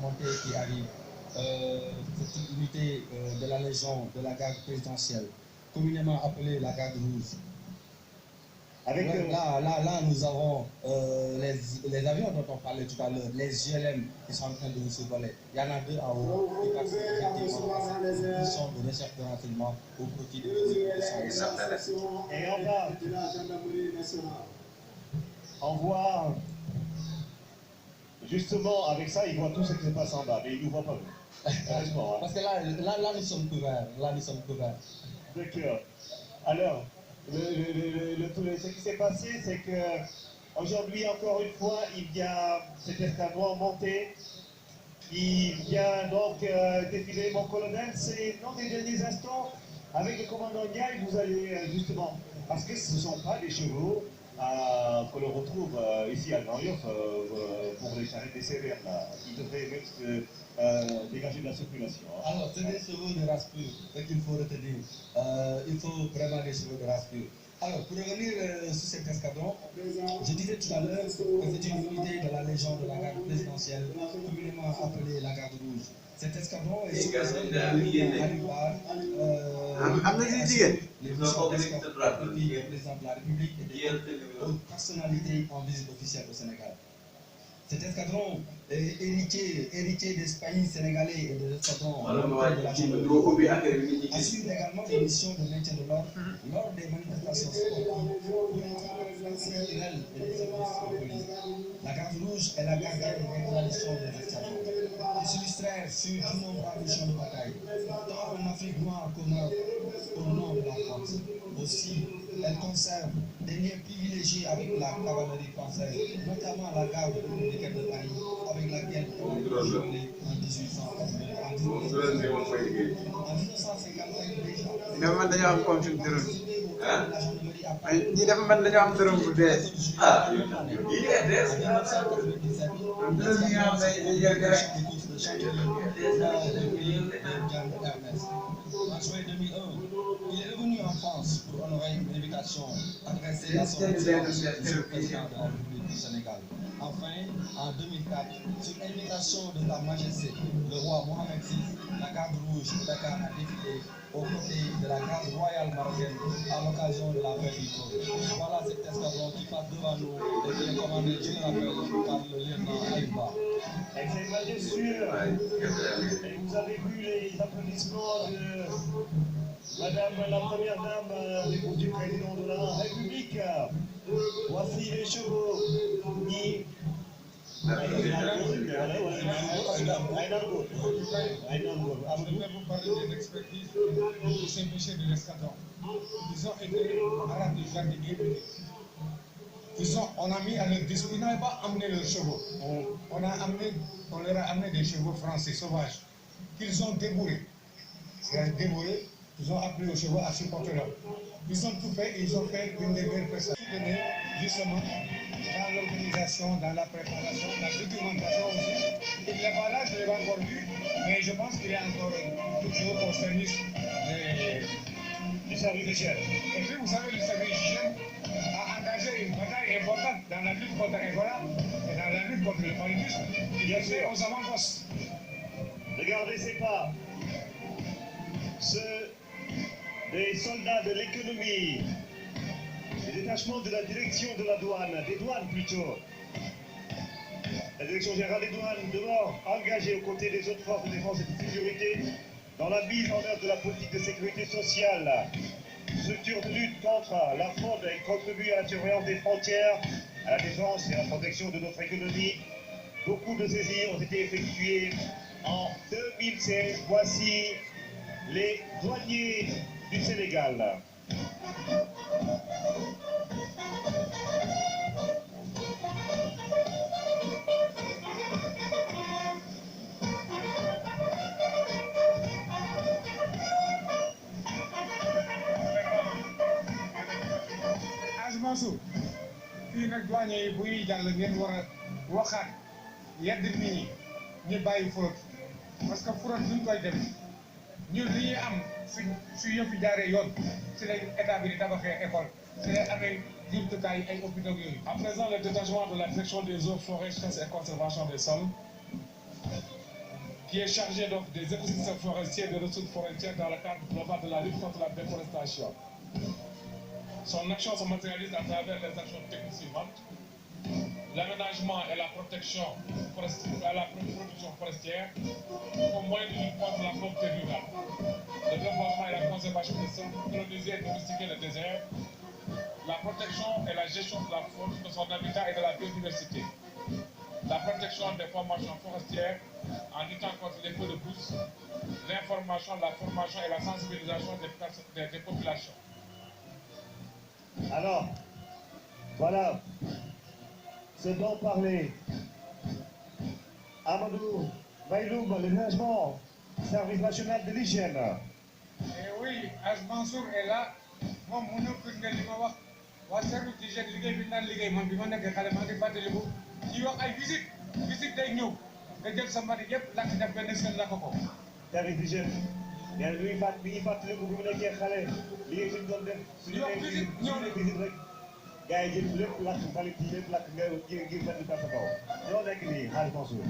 montée qui arrive, cette unité de la Légion de la garde présidentielle, communément appelée la garde rouge. Là, nous avons les avions dont on parlait tout à l'heure, les JLM qui sont en train de nous survoler. Il y en a deux en haut qui participent effectivement à cette mission de recherche de renseignement au profit de Et en bas, on voit, justement, avec ça, ils voient tout ce qui se passe en bas, mais ils ne nous voient pas, nous. Heureusement. Parce que là, nous sommes couverts. Là, nous sommes couverts. D'accord. Alors, ce qui s'est passé, c'est que aujourd'hui, encore une fois, il y a cet escadron monté. Il vient donc défiler. Mon colonel, c'est dans les derniers instants, avec le commandant Ndiaye, vous allez justement, parce que ce ne sont pas des chevaux que l'on retrouve ici à Grand Yoff pour les charrettes des sévères, là. Ils devraient même dégager de la circulation. Hein. Alors, c'est des chevaux de race pure, c'est qu'il faut retenir. Il faut vraiment des chevaux de race pure. Alors, pour revenir sur cet escadron, je disais tout à l'heure que c'est une unité de la Légion de la garde présidentielle, communément appelée la garde rouge. Cet escadron est sous de la ligne Alibar, les missions d'escorte depuis le président de la République et des autres personnalités en visite officielle au Sénégal. Cet escadron est héritier des pays sénégalais et des escadrons de la gendarmerie, assure également des missions de maintien de l'ordre lors des manifestations sportives pour les culturels et les services de police. La garde rouge est la gardienne des traditions des escadrons. Ils s'illustrèrent sur d'innombrables champs de bataille, tant en Afrique noire qu'au Maroc, au nord de la France. Aussi, elle conserve des liens privilégiés avec la cavalerie française, notamment la garde républicaine de Paris, avec laquelle elle a joué en 1855 déjà. ñi dafa man dañoo am dërëm bu dee En juin 2001, il est revenu en France pour honorer une invitation adressée à son excellence le président de la République du Sénégal. Enfin, en 2004, sur invitation de Sa Majesté, le roi Mohamed VI, la garde rouge de Dakar a défilé aux côtés de la garde royale marocaine à l'occasion de la fête du trône. Voilà cet escadron qui passe devant nous et qui est commandé, je le rappelle, par le lieutenant Aïba. Et c'est majestueux. Et vous avez vu les applaudissements de Madame la Première Dame du Président de la République. Voici les chevaux qui... Je vais vous parler de l'expertise de Saint-Michel de l'Escadron. Ils ont été arabes de jardiniers uniques. Ils n'avaient pas amené leurs chevaux. On leur a amené des chevaux français sauvages qu'ils ont débourrés. Ils ont appris aux chevaux à supporter l'homme. Ils ont tout fait, ils ont fait une des meilleures prestations. Justement, dans l'organisation, dans la préparation, la documentation aussi. Il n'est pas là, je ne l'ai pas encore vu, mais je pense qu'il est encore toujours au service du service d'hygiène. Et puis, vous savez, le service d'hygiène a engagé une bataille importante dans la lutte contre Ebola et dans la lutte contre le paludisme. Il est fait aux avant-postes. Regardez ces pas. Ceux des soldats de l'économie, les détachements de la direction de la douane, des douanes plutôt. La direction générale des douanes demeure engagée aux côtés des autres forces de défense et de sécurité dans la mise en œuvre de la politique de sécurité sociale. Structure de lutte contre la fraude et contribue à la surveillance des frontières, à la défense et à la protection de notre économie. Beaucoup de saisies ont été effectuées en 2016. Voici les douaniers du Sénégal. Mansour fii nag douanier yi bu ñuy jàll ngeen war a waxaat yedd nit ñi ñu bàyyi fraude parce que fraude duñ koy def ñun li ñuy am su yëpp jaaree yoon si la état bi di tabaxee école si la amee jumtukaay ay hôpitaux yooyu. À présent, le détachement de la direction des eaux, forêts, chasse et conservation des sols qui est chargé donc des écosystèmes forestiers et des ressources forestières dans le cadre global de la lutte contre la déforestation. Son action se matérialise à travers les actions techniques suivantes: l'aménagement et la protection forestière au moyen de lutte contre la pauvreté rurale, le développement et la conservation des sols pour coloniser et domestiquer le désert, la protection et la gestion de la faune, de son habitat et de la biodiversité, la protection des formations forestières en luttant contre les feux de brousse, l'information, la formation et la sensibilisation des populations. Alors, voilà ce dont parlait Amadou Bayloum, le management, service national de l'hygiène. Et oui, Hadj Mansour est là. Moom mu ñëw firndeel li ma wax waa service d'hygiène liggéey bi naan liggéey man bi ma nekkee xale maa ngi fàttaliku ñuy wax ay visite day ñëw nga jël sa mbalit yëpp lakk def benn seen lakk ko. Service d'hygiène. nee na mi ngi fàttaliku bu mu nekkee xale liggéey bi ñu doon def. suñu nee visite rek gars yi jël lépp lakk mbalit yi lépp lakk nga ngir mën di tàpp kaw. ñoo nekk nii Hadj Mansour.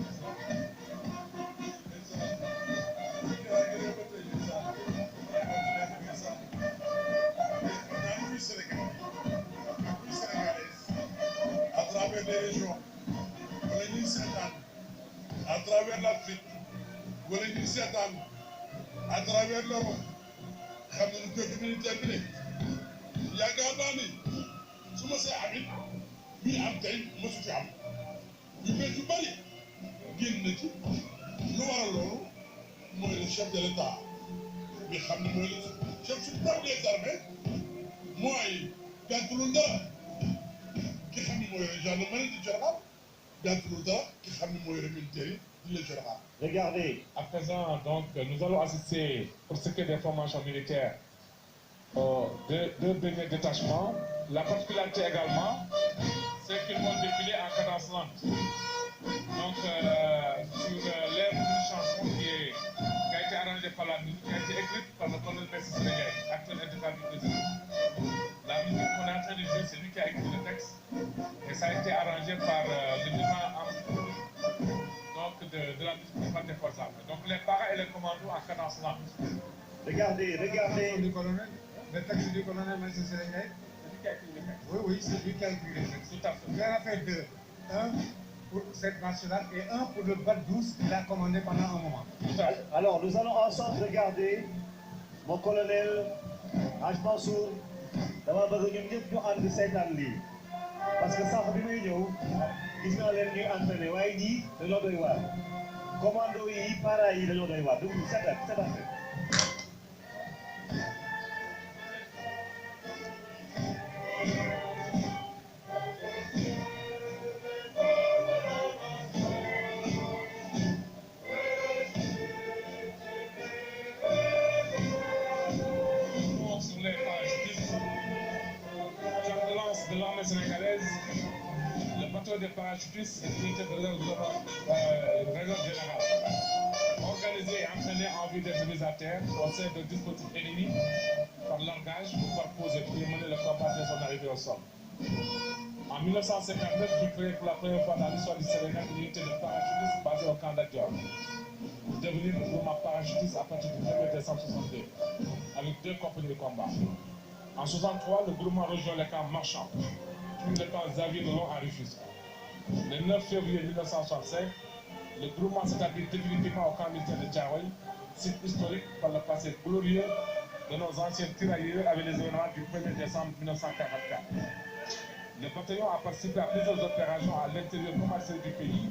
À travers les régions, à travers l'Afrique, à travers l'Europe, xam nañu que communautaire bi ne yaakaar naa ni su ma see amit bii am tey mosu fi am yu mel yu bëri génn na ci lu waral loolu mooy le chef de l'État bi xam ne mooy le chef suprême des armées mooy gàttalul dara ki xam ne mooy gendarmerie du général gàttalul dara ki xam ne mooy militaire yi du général. Regardez. À présent, donc, nous allons assister, pour ce qui est des formations militaires, deux derniers détachements. La particularité également, c'est qu'ils vont défiler en cadence lente. Donc, sur l'air d'une chanson qui a été arrangée par la musique, qui a été écrite par le colonel Messi Sénégal, actuel intendant du président. La musique qu'on est en train de jouer, c'est lui qui a écrit le texte. Et ça a été arrangé par le mouvement de la musique des forces armées. Donc les paras et les commandos en cadence lente. Regardez. Du colonel, le texte du colonel Messi Sénégal. C'est lui qui a écrit le texte. Oui, c'est lui qui a écrit le texte. Tout à fait. Il en a fait deux. Un pour cette nationale et un pour le BAD 12 qu'il a commandé pendant un moment. Alors, nous allons ensemble regarder mon colonel Hadj Mansour. dama bëgg ñun ñëpp ñu ànd seetaan lii parce que sax bi may ñëw gis naa leen ñuy entraîné waaye ñii dañoo doy waar commando yi para yi dañoo doy waar dugg seetaan de l'armée sénégalaise, le bateau des parachutistes est l'unité de réserve générale, organisée et entraînée en vue d'être mise à terre au sein de dispositifs ennemis par langage ou par posé pour mener le combat de son arrivée au sol. En 1959, fut créée pour la première fois dans l'histoire du Sénégal une unité de parachutistes basée au camp d'Adior, pour devenir le mouvement parachutiste à partir du 1er décembre 1962, avec 2 compagnies de combat. En 1963, le groupement rejoint le camp Marchand, puis le camp Xavier Delon à Rufisque. Le 9 février 1965, le groupement s'établit définitivement au camp militaire de Thiaroye, site historique par le passé glorieux de nos anciens tirailleurs avec les événements du 1er décembre 1944. Le bataillon a participé à plusieurs opérations à l'intérieur comme à l'extérieur du pays.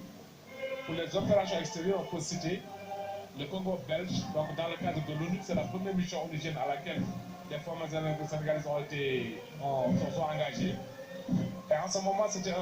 Pour les opérations extérieures, on peut citer le Congo belge, donc dans le cadre de l'ONU, c'est la première mission onusienne à laquelle les forces sénégalaises sont engagées. Et en ce moment, c'était